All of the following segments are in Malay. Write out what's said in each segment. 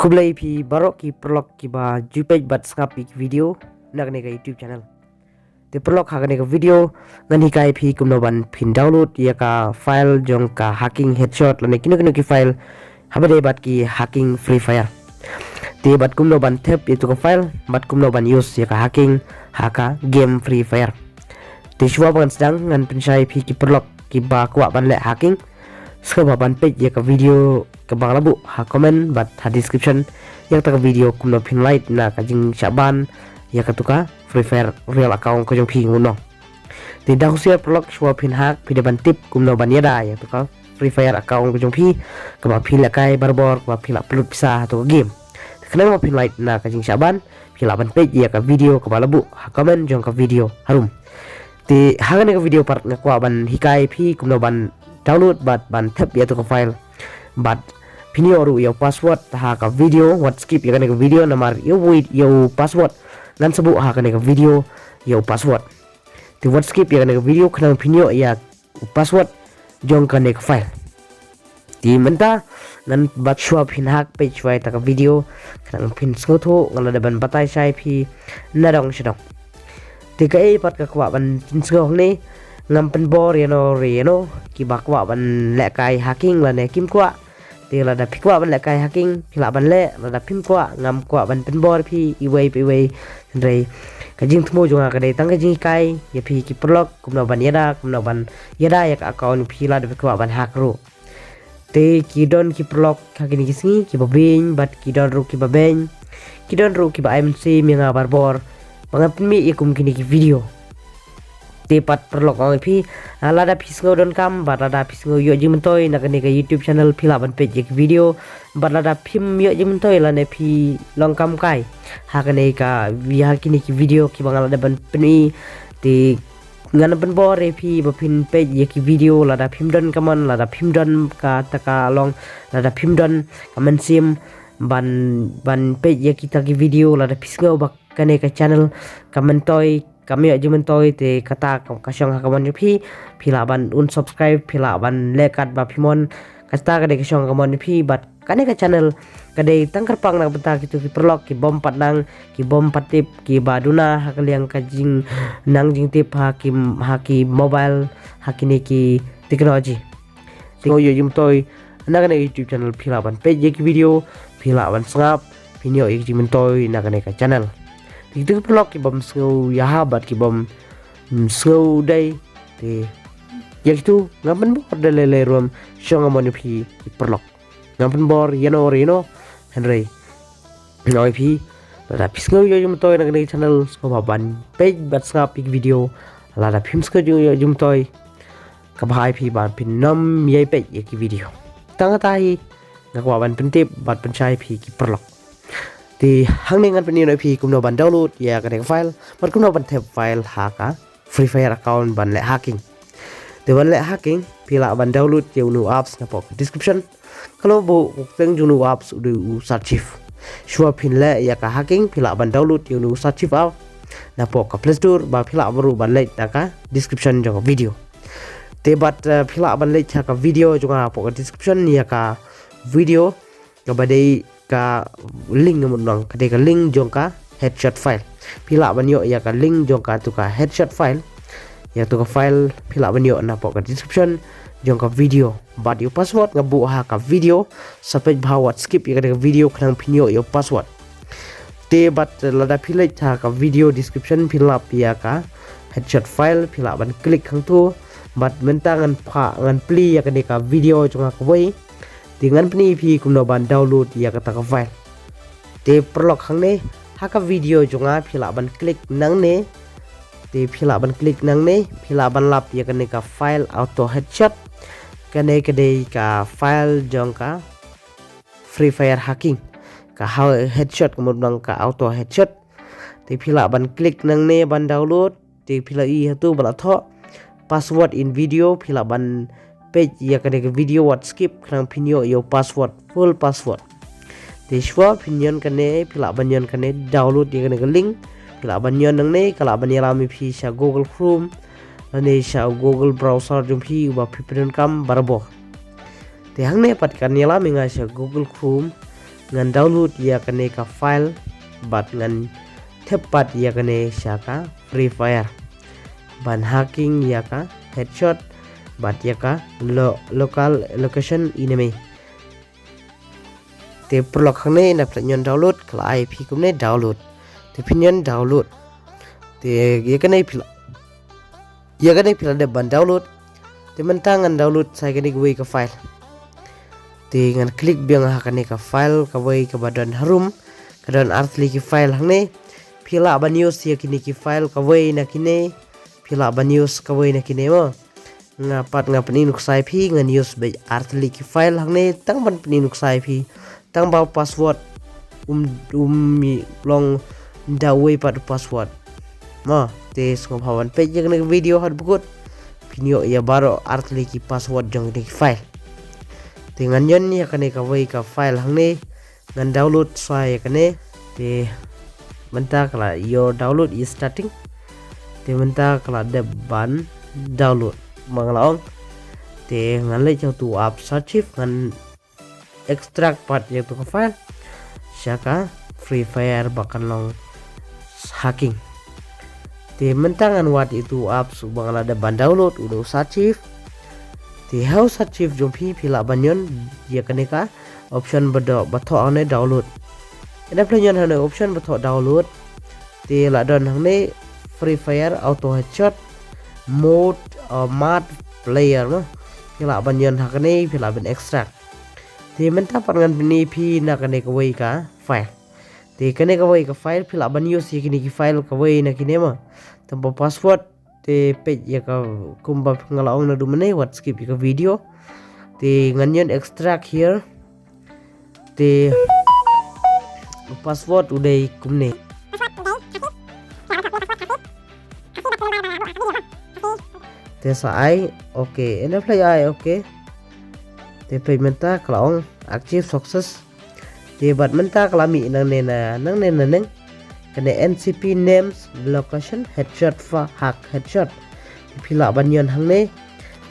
Kublai pi barok ki perlok ki ba jupej bat skapi ki video nak ne ka YouTube channel. Te perlok ha ne ka video ngan hikai pi kumno ban pin download ya ka file jong ka hacking headshot lane kino ki file habade bat ki hacking Free Fire. Te bat kumno ban tap itu ka file bat kumno ban use ya ka hacking haka game Free Fire. Te shwa ban sedang ngan pensai pi ki perlok ki ba kwa ban le hacking Sekarang ban page ya ka video ke bang labu ha comment bat ha description yang tak video kumno pin light na ka jing Syaban ya ka tuka Free Fire real account ko jong pi nguno. Tidak usia perlok shwa pin hak pi ban tip kumno ban yada ya tuka Free Fire account ko jong pi ke ba pin la kai barbor ke ba pin la pelut pisah tu game. Kenapa pin light na ka jing Syaban pi la ban page ya ka video ke bang labu ha comment jong ka video harum. Ti ha ka video part ngakwa ban hikai pi kumno ban download bat ban tap ya tu ka file bat pini oru yo password ha ka video what skip ya ka video namar yo wait yo password ngan sebu ha ka video yo password ti what skip ya ka video kana pini ya password jong ka file ti menta ngan bat shwa pin hak page wai ta ka video kana pin skotho ngan da ban batai sai pi nadong shidong ti ka pat ka kwa ban tin skong ni ngam pen bor reno ki bakwa ban le kai hacking la ne kim kwa te la da pikwa ban le kai hacking pila ban le la da pim kwa ngam kwa ban pen bor pi iwei rei ka jing thmo jonga ka dei tang ka jing kai ya pi ki prolog kumna ban yada ya ka account pi la da pikwa ban hack ro te ki don ki prolog ka gini kisngi ki babing bat ki don ro ki babeng ki don ro ki ba MC mi nga barbor mangap mi ikum kini ki video tepat perlok oi pi lada pisngo don kam bat lada pisngo yo jimtoy nak ne ka YouTube channel pila ban page video bat lada phim yo jimtoy la ne pi long kam kai ha ka ne ka vi ha kini ki video ki bangal da ban peni ti ngana ban bore pi ba pin page ye ki video lada phim don kaman lada phim don ka taka long lada phim don kaman sim ban page ye kita ki video lada pisngo bak ka ne ka channel kaman toy kami aja mentoy te kata kasyong hakaman pi pila ban unsubscribe pila ban lekat ba pimon kata kade kasyong hakaman pi bat kane ka channel kade tangkar pang nak beta gitu ki perlok ki bom patnang ki bom patip ki baduna hakaliang kajing nang jing tip haki mobile hakini ki teknologi so yo jumtoy nak kane YouTube channel pila ban page ki video pila ban sngap video ik jimtoy nak kane ka channel itu perlok ki bom sngau ya habat ki bom sngau dai te ya gitu ngamen bor de lele rom shong amon pi perlok ngamen bor yano reno henry noi pi la pisngau yo jum toy nang channel so ban page bat skap video la da phim skau yo jum toy ka bhai pi ban pin nam ye page ki video tang tai ngakwa ban pentip bat pencai pi ki perlok ti hang dengan penino pi kumno ban download ya ka file bat kumno ban tap file haka Free Fire account ban le hacking te ban le hacking pila ban download je unu apps na pok description kalau bu teng junu apps udu archive shwa pin le ya ka hacking pila ban download je unu archive app na pok ka Play Store ba pila baru ban le ta ka description jong video te bat pila ban le ka video jong pok description ya ka video ka badai ka link ngamon ka link jong ka headshot file pila ban yo ya ka link jong ka tu ka headshot file ya tu ka file pila ban yo na pok ka description jong ka video bat yo password ngabu ha ka video sampai bawat skip ya ka video kang pinyo yo password te bat lada pila ha ka video description pila ya ka headshot file pila ban klik hang tu bat mentangan pha ngan pli ya ka video jong ka wei dengan peni pi kumno ban download ya kata ka file te perlok hang ne haka video jonga phila ban klik nang ne te phila ban klik nang ne phila ban lap ya kane ka file auto headshot kane kade ka file jong ka Free Fire hacking ka headshot kemudian ka auto headshot te phila ban klik nang ne ban download te phila i hatu bala tho password in video phila ban page ya kade video what skip kang pinyo yo password full password te shwa pinyon kane pila banyon kane download ya kane link pila banyon nang ne kala banyalami pi sa Google Chrome ane sa Google browser jum pi ba pi kam barbo te hang ne pat kan yala minga sa Google Chrome ngan download ya kene ka file bat ngan tepat ya kene syaka Free Fire ban hacking ya ka headshot bat ya ka local location enemy te perlu khane na prenyon download kala IP kumne download te pinyon download te ya kene pila de ban download te mentangan download saya kene gue ke file te ngan klik biang hakane ka file ka wei ka badan harum kadan artli ki file hangne pila ban use ya kini ki file ka wei na kine pila ban use ka wei na kine mo ngapat ngapni nuk sai phi ngan use be artli ki file hangne tang ban pni nuk sai phi tang ba password long da wei pat password ma te skop hawan page yang video had bukut pinyo ya baro artli ki password jong ki file dengan yon ya kane ka wei ka file hangne ngan download sai kane te menta kala your download is starting te menta kala de ban download manglaong te ngan le chau tu app archive ngan extract part ya tu ka file syaka Free Fire bahkan long hacking te menta ngan wat itu app subang ada ban download udah archive te house archive jompi pila banyon ya kane ka option bedo batho ane download ena planyon hane option batho download te la don hane Free Fire auto headshot mode mat player ma pila banyon hakane pila ben extract te menta pangan bini pi na kane ka wei ka file te kane ka wei ka file pila ban use kini ki file ka wei na kine ma tanpa password te page ya ka kumba ngalaong na dumane what skip ya ka video te nganyon extract here te password udah kumne te sai okay ena play ai okay te payment kalaong active success te bat menta kalami nang nena kene NCP names location headshot fa hack headshot pila banyon hangne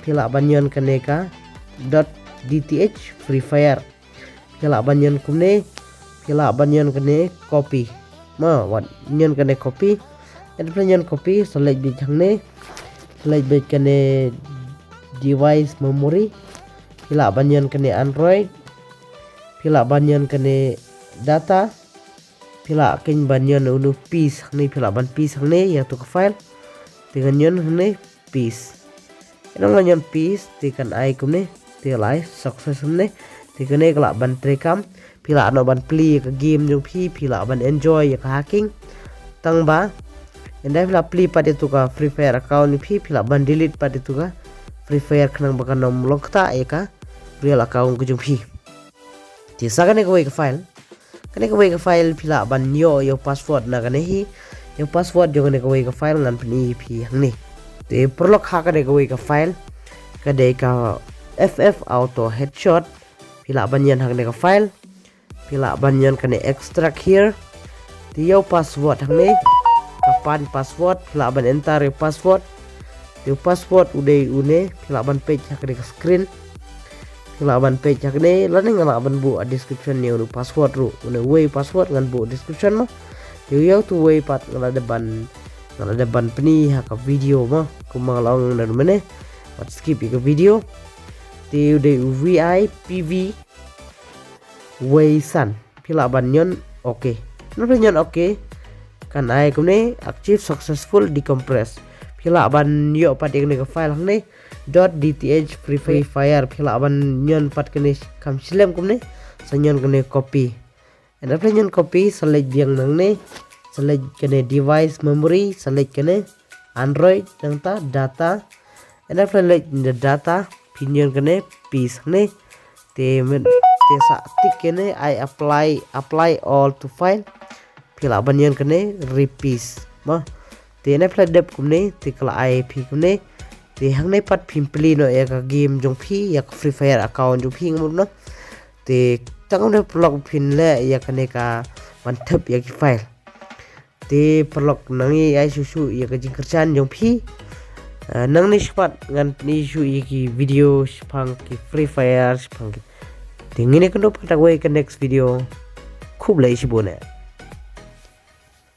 pila banyon kene ka .dth Free Fire pila banyon kumne pila banyon kene copy ma wat nyon kene copy en planyon copy select bi hangne select bi kene device memory pila banyon kene Android pila banyon kene data pila king banyon unu piece ni pila ban piece ni ya tu ke file dengan nyon ni piece enong nyon piece tekan ai kum ni te lai success ni tekan ni kala ban trekam pila no ban play ke game jong pila ban enjoy ya ke hacking tang ba endai pila play pada tu ka Free Fire account ni pila ban delete pada tu ka Free Fire kenang bakan nom lock ta ya ka real account ku jong ti sakan ko ke file kane ka wei ka file pila ban yo password na kane hi yo password jo kane ka wei ka file ngan pni pi hangni te perlu ha kane ka wei ka file kade ka FF auto headshot pila ban yan hangne ka file pila ban yan kane extract here te yo password hangni kapan password pila ban enter yo password te password udah une pila ban page hakne ka screen laban page hakne lani ngala ban bu description ni ru password ru une way password ngan bu description ma yo tu way pat ngala deban peni haka video ma kumang long dan mene pat skip ke video ti de vi pv way san pila ban nyon okay no nyon okay kan ai kumne active successful decompress pila ban yo pat yang ke file hakne .dth Free Fire pila ban nyon pat kene kam silem kumne sanyon kene copy and apa nyon copy select biang nang ne select kene device memory select kene Android nang ta data and apa select the data pinyon kene piece ne te sa tik kene I apply all to file pila ban nyon kene repiece ma te ne apply dep kumne te kala IP kumne te hang nei pat pimpli no ya ka game jong phi ya Free Fire account jong phi ngum no te tang ne plug pin le ya kane ka man thep ya ki file te plug nangi ai su ya ka jing kerjaan jong phi nang ni spat ngan ni su ya ki video spang ki Free Fire spang ki te ngine kan do pata we ka next video खूब ले इसी बोने